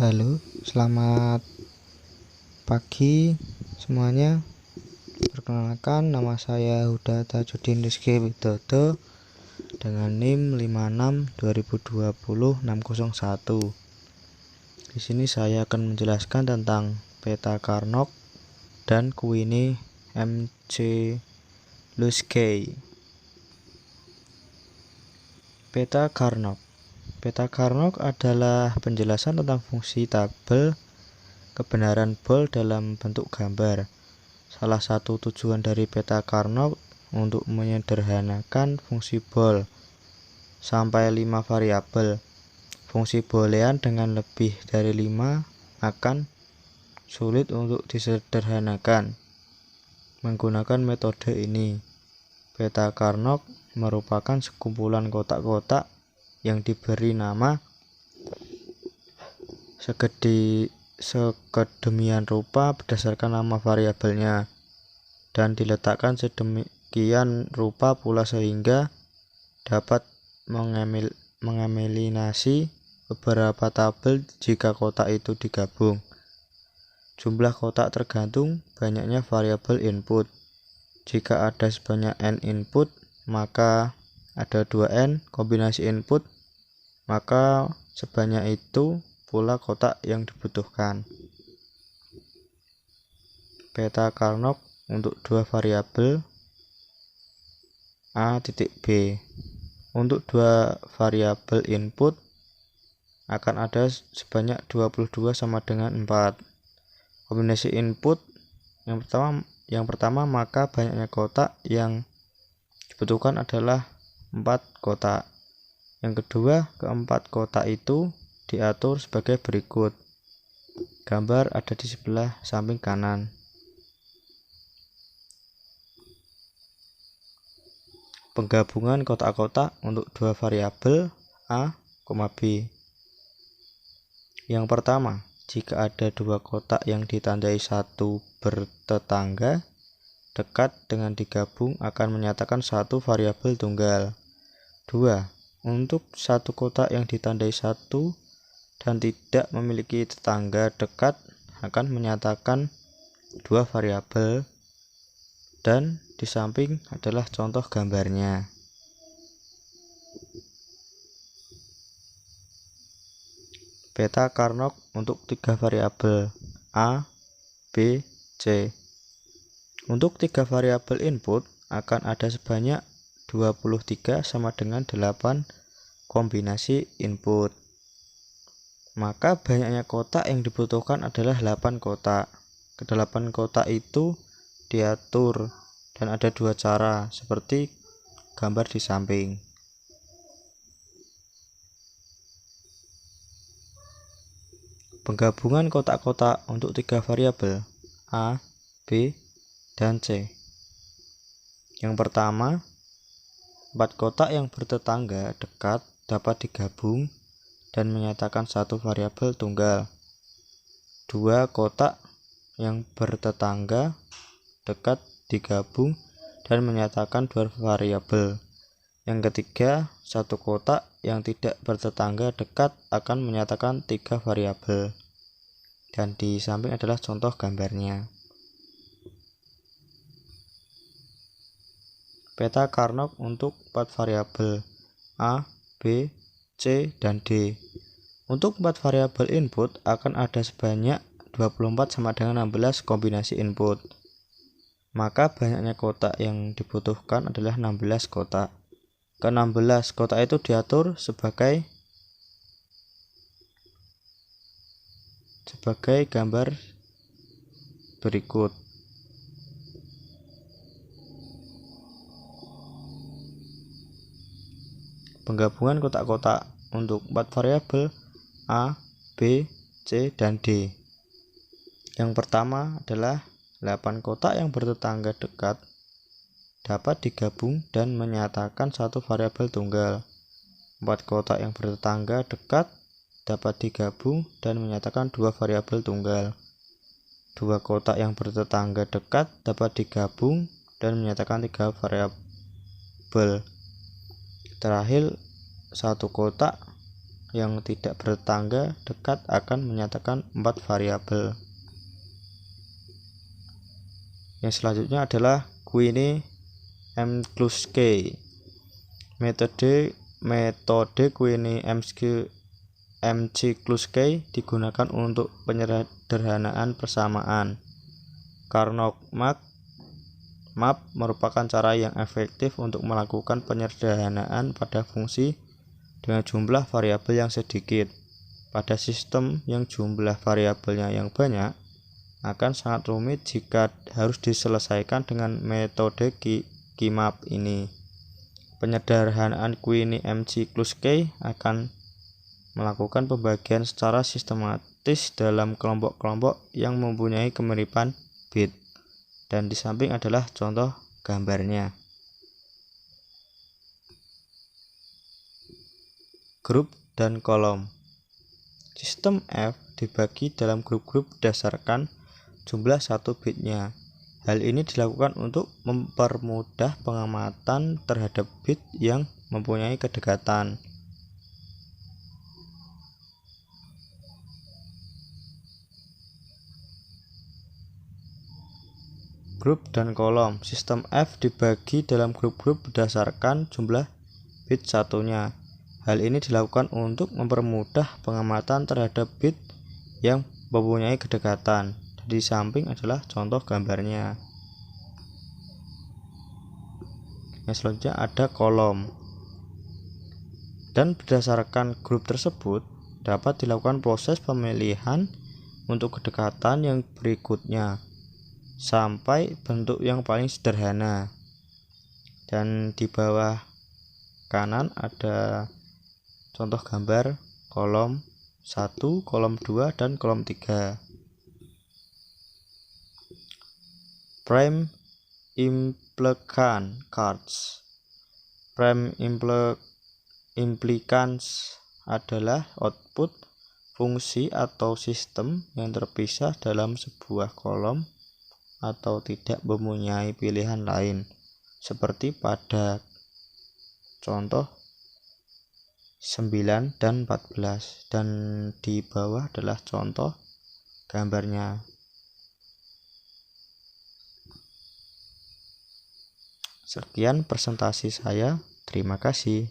Halo, selamat pagi semuanya. Perkenalkan, nama saya Huda Tajudin Rizky Widodo dengan NIM 562020-601. Di sini saya akan menjelaskan tentang peta Carnot dan Queenie McCluskey. Peta Carnot. Peta Carnot adalah penjelasan tentang fungsi tabel kebenaran Boole dalam bentuk gambar. Salah satu tujuan dari peta Carnot untuk menyederhanakan fungsi Boole sampai 5 variabel. Fungsi boolean dengan lebih dari 5 akan sulit untuk disederhanakan menggunakan metode ini. Peta Carnot merupakan sekumpulan kotak-kotak yang diberi nama sedemikian rupa berdasarkan nama variabelnya dan diletakkan sedemikian rupa pula sehingga dapat mengeliminasi beberapa tabel jika kotak itu digabung. Jumlah kotak tergantung banyaknya variabel input. Jika ada sebanyak n input, maka ada 2n kombinasi input, maka sebanyak itu pula kotak yang dibutuhkan. Peta Carnot untuk 2 variabel a titik b. Untuk 2 variabel input akan ada sebanyak 22 sama dengan 4. Kombinasi input yang pertama maka banyaknya kotak yang dibutuhkan adalah 4 kotak. Yang kedua, keempat kotak itu diatur sebagai berikut. Gambar ada di sebelah samping kanan. Penggabungan kotak-kotak untuk 2 variabel a, b. Yang pertama, jika ada 2 kotak yang ditandai satu bertetangga dekat dengan digabung akan menyatakan satu variabel tunggal. 2. Untuk satu kotak yang ditandai 1 dan tidak memiliki tetangga dekat akan menyatakan 2 variabel, dan di samping adalah contoh gambarnya. Peta Carnot untuk 3 variabel a, b, c. Untuk 3 variabel input akan ada sebanyak 23 sama dengan 8 kombinasi input. Maka banyaknya kotak yang dibutuhkan adalah 8 kotak. Ke-8 kotak itu diatur dan ada 2 cara seperti gambar di samping. Penggabungan kotak-kotak untuk 3 variabel a, b, dan c. Yang pertama, 4 kotak yang bertetangga dekat dapat digabung dan menyatakan satu variabel tunggal. 2 kotak yang bertetangga dekat digabung dan menyatakan 2 variabel. Yang ketiga, 1 kotak yang tidak bertetangga dekat akan menyatakan 3 variabel. Dan di samping adalah contoh gambarnya. Peta Carnot untuk 4 variabel a, b, c, dan d. Untuk 4 variabel input akan ada sebanyak 24 sama dengan 16 kombinasi input. Maka banyaknya kotak yang dibutuhkan adalah 16 kotak. Ke-16 kotak itu diatur sebagai gambar berikut. Penggabungan kotak-kotak untuk 4 variabel a, b, c, dan d. Yang pertama adalah 8 kotak yang bertetangga dekat dapat digabung dan menyatakan satu variabel tunggal. 4 kotak yang bertetangga dekat dapat digabung dan menyatakan 2 variabel tunggal. 2 kotak yang bertetangga dekat dapat digabung dan menyatakan 3 variabel. Terakhir, 1 kotak yang tidak bertetangga dekat akan menyatakan 4 variabel. Yang selanjutnya adalah Quine-McCluskey. Metode Quine-McCluskey digunakan untuk penyederhanaan persamaan. Karnaugh map merupakan cara yang efektif untuk melakukan penyederhanaan pada fungsi dengan jumlah variabel yang sedikit. Pada sistem yang jumlah variabelnya yang banyak, akan sangat rumit jika harus diselesaikan dengan metode QMAP ini. Penyederhanaan Quine-McCluskey akan melakukan pembagian secara sistematis dalam kelompok-kelompok yang mempunyai kemiripan bit. Dan di samping adalah contoh gambarnya. Grup dan kolom. Sistem F dibagi dalam grup-grup berdasarkan jumlah 1 bitnya. Hal ini dilakukan untuk mempermudah pengamatan terhadap bit yang mempunyai kedekatan. Grup dan kolom. Sistem F dibagi dalam grup-grup berdasarkan jumlah bit satunya. Hal ini dilakukan untuk mempermudah pengamatan terhadap bit yang mempunyai kedekatan. Di samping adalah contoh gambarnya. Yang selanjutnya ada kolom. Dan berdasarkan grup tersebut dapat dilakukan proses pemilihan untuk kedekatan yang berikutnya sampai bentuk yang paling sederhana. Dan di bawah kanan ada contoh gambar kolom 1, kolom 2, dan kolom 3. Prime implicant cards. Prime implicans adalah output fungsi atau sistem yang terpisah dalam sebuah kolom atau tidak mempunyai pilihan lain, seperti pada contoh 9 dan 14, dan di bawah adalah contoh gambarnya. Sekian presentasi saya, terima kasih.